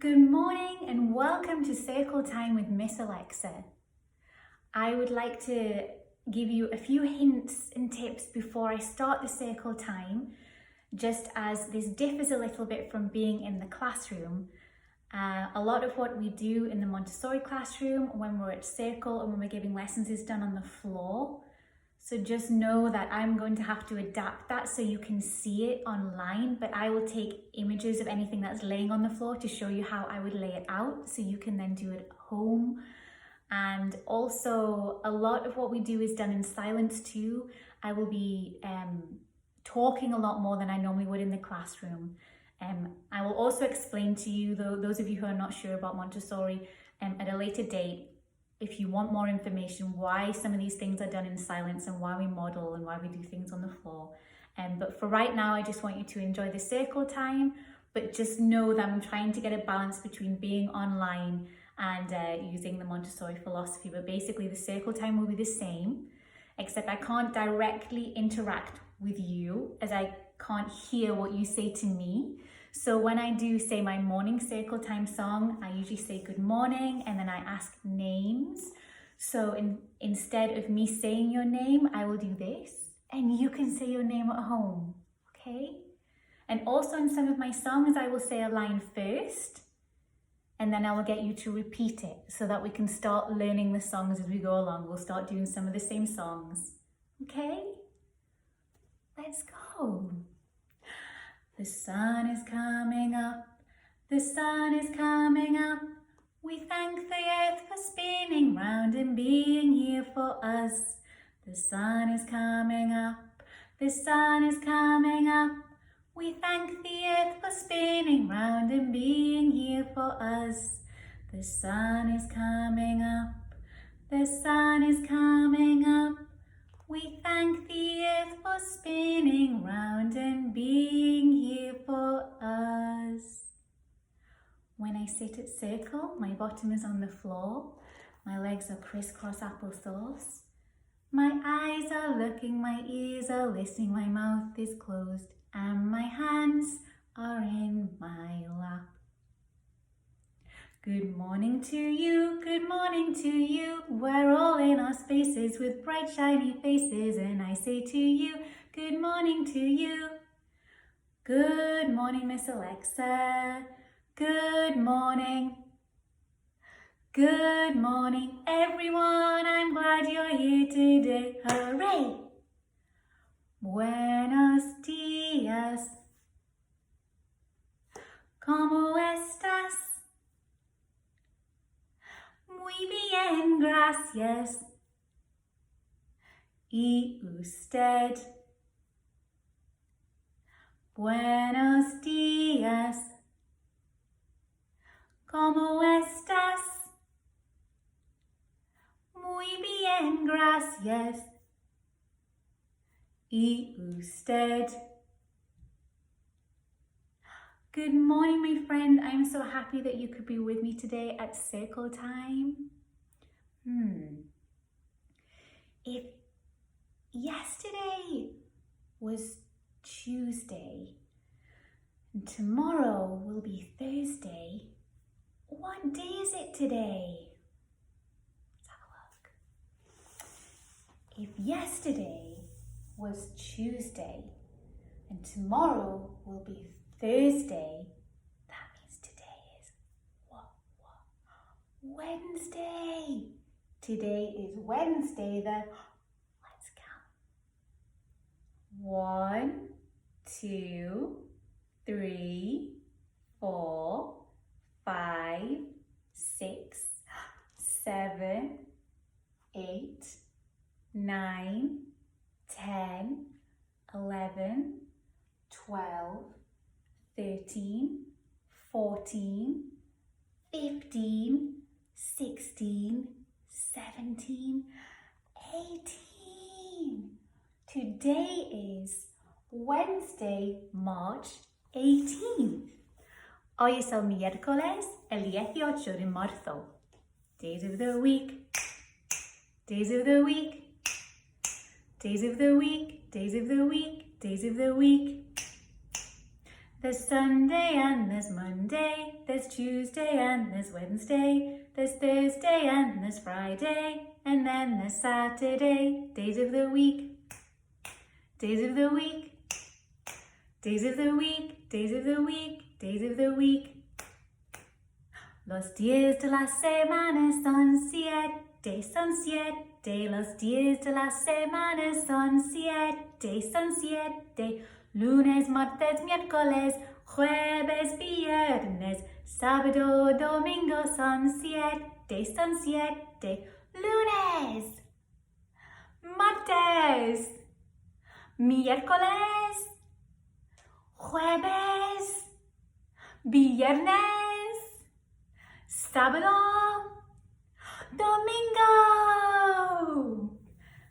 Good morning and welcome to Circle Time with Miss Alexa. I would like to give you a few hints and tips before I start the circle time, just as this differs a little bit from being in the classroom. A lot of what we do in the Montessori classroom when we're at circle and when we're giving lessons is done on the floor. So just know that I'm going to have to adapt that so you can see it online, but I will take images of anything that's laying on the floor to show you how I would lay it out so you can then do it at home. And also a lot of what we do is done in silence too. I will be talking a lot more than I normally would in the classroom. I will also explain to you, those of you who are not sure about Montessori, at a later date, if you want more information, why some of these things are done in silence and why we model and why we do things on the floor. But for right now, I just want you to enjoy the circle time, but just know that I'm trying to get a balance between being online and using the Montessori philosophy. But basically the circle time will be the same, except I can't directly interact with you as I can't hear what you say to me. So when I do say my morning circle time song, I usually say good morning and then I ask names. So instead of me saying your name, I will do this and you can say your name at home, okay? And also in some of my songs, I will say a line first and then I will get you to repeat it so that we can start learning the songs as we go along. We'll start doing some of the same songs, okay? Let's go. The sun is coming up, the sun is coming up. We thank the earth for spinning round and being here for us. The sun is coming up, the sun is coming up. We thank the earth for spinning round and being here for us. The sun is coming up, the sun is coming up. We thank the earth for spinning round and being here for us. When I sit at circle, my bottom is on the floor. My legs are crisscross applesauce. My eyes are looking, my ears are listening, my mouth is closed, and my hands are in my lap. Good morning to you, good morning to you. We're all in our spaces with bright shiny faces, and I say to you, good morning to you. Good morning, Miss Alexa. Good morning. Good morning, everyone. I'm glad you're here today. Hooray! Buenos días. ¿Cómo estás? Muy bien, gracias. ¿Y usted? Buenos días. ¿Cómo estás? Muy bien, gracias. ¿Y usted? Good morning, my friend. I'm so happy that you could be with me today at circle time. If yesterday was Tuesday and tomorrow will be Thursday, what day is it today? Let's have a look. If yesterday was Tuesday and tomorrow will be Thursday, that means today is Wednesday. Today is Wednesday. Let's count. 1, 2, 3, 4, 5, 6, 7, 8, 9, 10, 11, 12, 13, 14, 15, 16, 17, 18. Today is Wednesday, March 18th. Hoy es el miércoles, el 18 de marzo. Days of the week, days of the week, days of the week, days of the week, days of the week. There's Sunday and there's Monday, there's Tuesday and there's Wednesday, there's Thursday and there's Friday, and then there's Saturday. Days of the week, days of the week, days of the week, days of the week, days of the week. Los días de la semana son siete, son siete. Los días de la semana son siete, son siete. Lunes, martes, miércoles, jueves, viernes, sábado, domingo son siete, son siete. Lunes, martes, miércoles, jueves, viernes, sábado, domingo.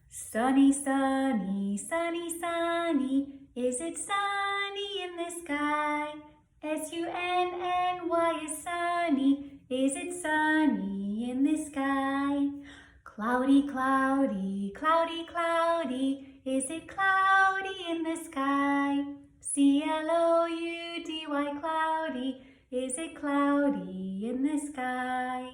Sunny, sunny, sunny, sunny. Is it sunny in the sky? S-U-N-N-Y is sunny. Is it sunny in the sky? Cloudy, cloudy, cloudy, cloudy. Is it cloudy in the sky? C-L-O-U-D-Y, cloudy. Is it cloudy in the sky?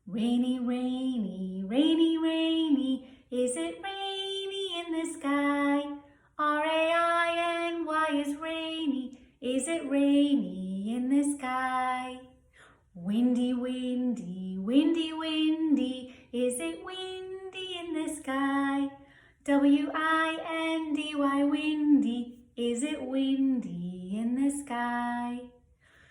Rainy, rainy, rainy, rainy. Is it rainy in the sky? R-A-I-N-Y is rainy. Is it rainy in the sky? Windy, windy, windy, windy. Is it windy in the sky? W-I-N-D-Y, windy. Is it windy in the sky?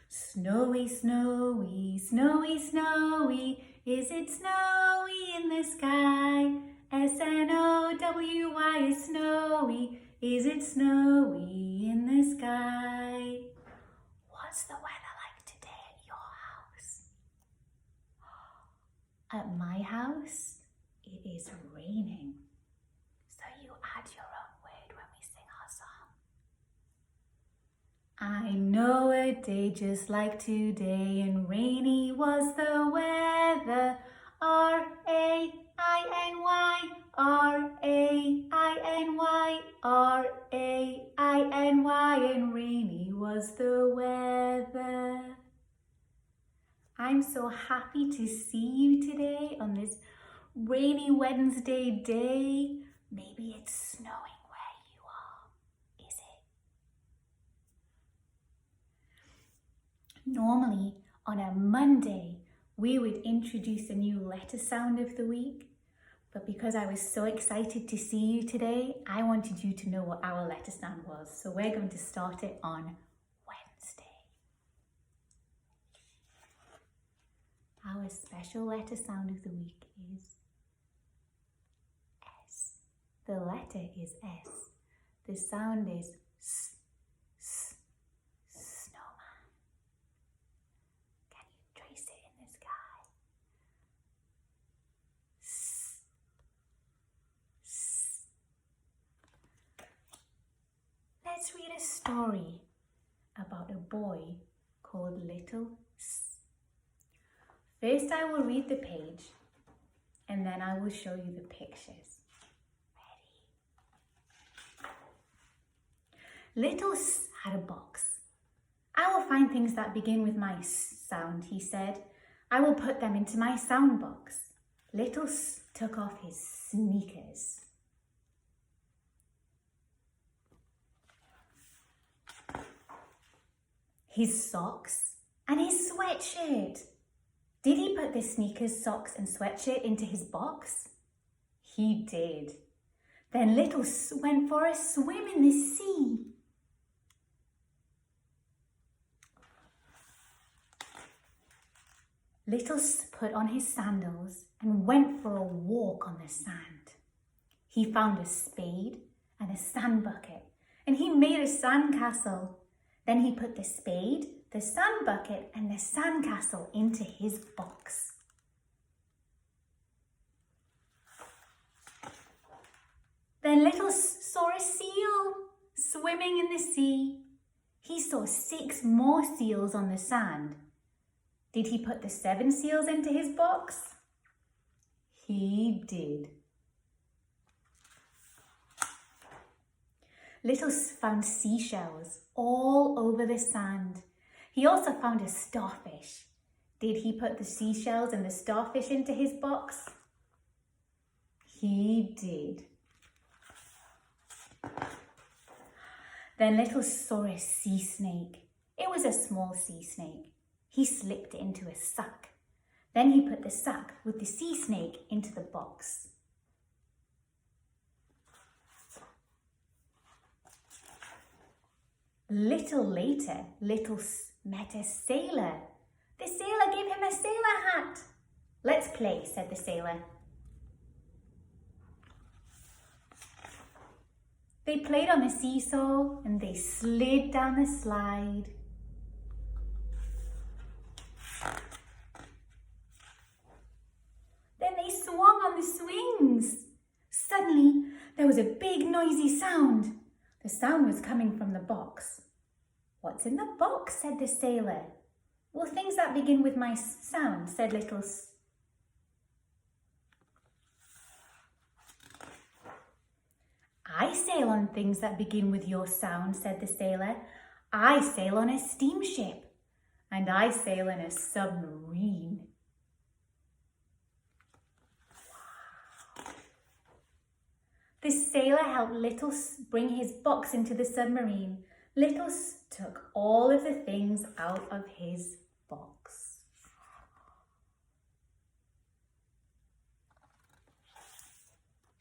Snowy, snowy, snowy, snowy. Is it snowy in the sky? S-N-O-W-Y is snowy. Is it snowy in the sky? What's the weather like today at your house? At my house, it is raining. So you add your own word when we sing our song. I know a day just like today, and rainy was the weather. R-A-I-N-Y, R-A-I-N-Y, R-A-I-N-Y, and rainy was the weather. I'm so happy to see you today on this rainy Wednesday day. Maybe it's snowing where you are, is it? Normally, on a Monday, we would introduce a new letter sound of the week. But because I was so excited to see you today, I wanted you to know what our letter sound was. So we're going to start it on Wednesday. Our special letter sound of the week is S. The letter is S. The sound is S. S. Snowman. Can you trace it in the sky? S. S. Let's read a story about a boy called Little S. First I will read the page and then I will show you the pictures. Ready? Little S had a box. I will find things that begin with my S sound, he said. I will put them into my sound box. Little S took off his sneakers. His socks and his sweatshirt. Did he put the sneakers, socks and sweatshirt into his box? He did. Then Little S went for a swim in the sea. Little S put on his sandals and went for a walk on the sand. He found a spade and a sand bucket and he made a sand castle. Then he put the spade, the sand bucket and the sand castle into his box. Then Little S saw a seal swimming in the sea. He saw 6 more seals on the sand. Did he put the 7 seals into his box? He did. Little found seashells all over the sand. He also found a starfish. Did he put the seashells and the starfish into his box? He did. Then Little saw a sea snake. It was a small sea snake. He slipped it into a sack. Then he put the sack with the sea snake into the box. Little later, Little met a sailor. The sailor gave him a sailor hat. "Let's play," said the sailor. They played on the seesaw and they slid down the slide. Then they swung on the swings. Suddenly, there was a big noisy sound. The sound was coming from the box. "What's in the box?" said the sailor. "Well, things that begin with my sound," said Little. "I sail on things that begin with your sound," said the sailor. "I sail on a steamship, and I sail in a submarine." Wow. The sailor helped Little bring his box into the submarine. Little took all of the things out of his box.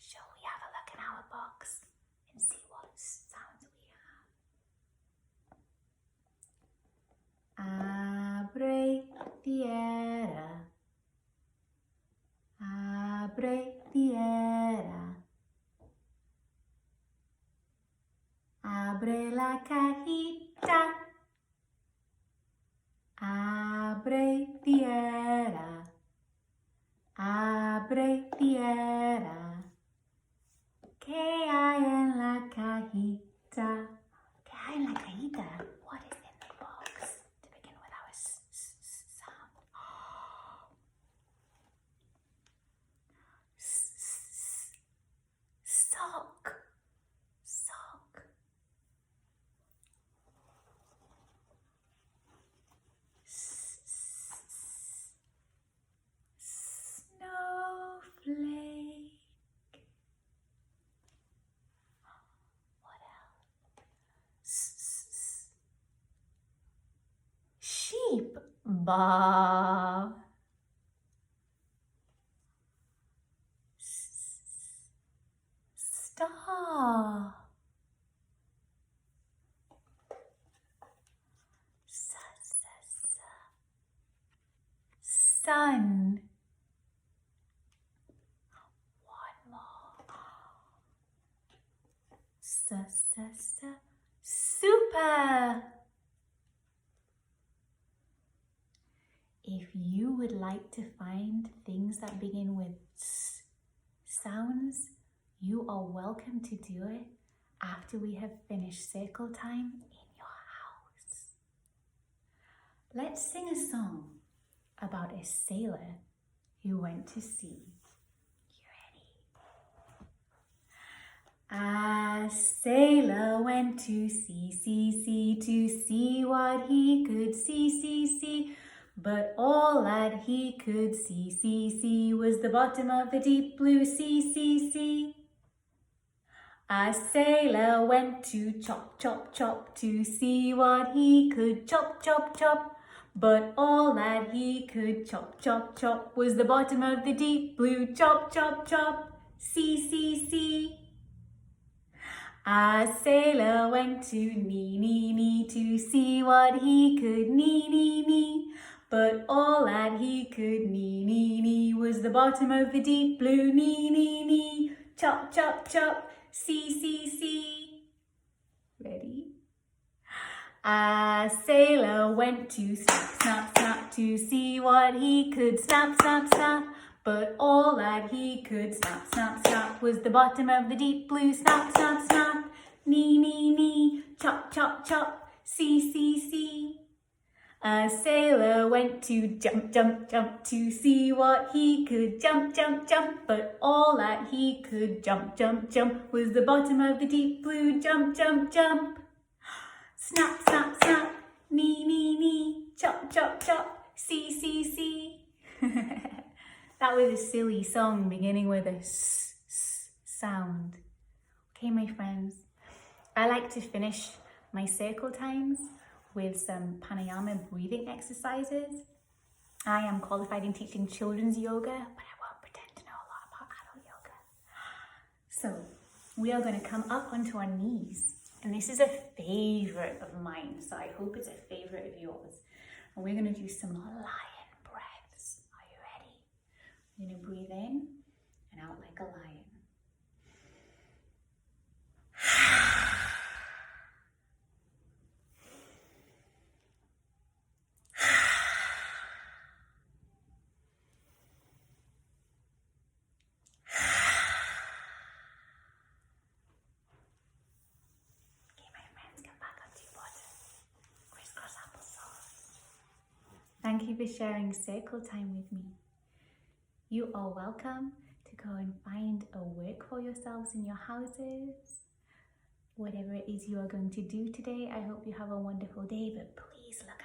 Shall we have a look in our box and see what sounds we have? Abre tierra, abre tierra, abre la cajita, abre tierra, abre tierra. ¿Qué hay en la cajita? ¿Qué hay en la cajita? What is in the box? To begin with our sound. Sock. Sock. Snowflake. What else? Sheep. Ba. Star. Sun. One more. Super. If you would like to find things that begin with sounds, you are welcome to do it after we have finished circle time in your house. Let's sing a song about a sailor who went to sea. You ready? A sailor went to sea, to see what he could see. But all that he could see was the bottom of the deep blue sea. A sailor went to chop to see what he could chop. But all that he could chop was the bottom of the deep blue chop sea. A sailor went to knee to see what he could knee. But all that he could knee was the bottom of the deep blue knee. Chop sea. Ready? A sailor went to snap to see what he could snap. But all that he could snap was the bottom of the deep blue snap. Knee, chop, sea. A sailor went to jump, jump, jump to see what he could jump, jump, jump. But all that he could jump, jump, jump was the bottom of the deep blue jump, jump, jump. Snap, snap, snap, knee, knee, knee, chop, chop, chop, see, see, see. That was a silly song beginning with a s sound. Okay, my friends, I like to finish my circle times with some pranayama breathing exercises. I am qualified in teaching children's yoga, but I won't pretend to know a lot about adult yoga. So we are going to come up onto our knees, and this is a favorite of mine, so I hope it's a favorite of yours. And we're going to do some lion breaths. Are you ready? We're going to breathe in and out like a lion. Thank you for sharing circle time with me. You are welcome to go and find a work for yourselves in your houses. Whatever it is you are going to do today, I hope you have a wonderful day, but please look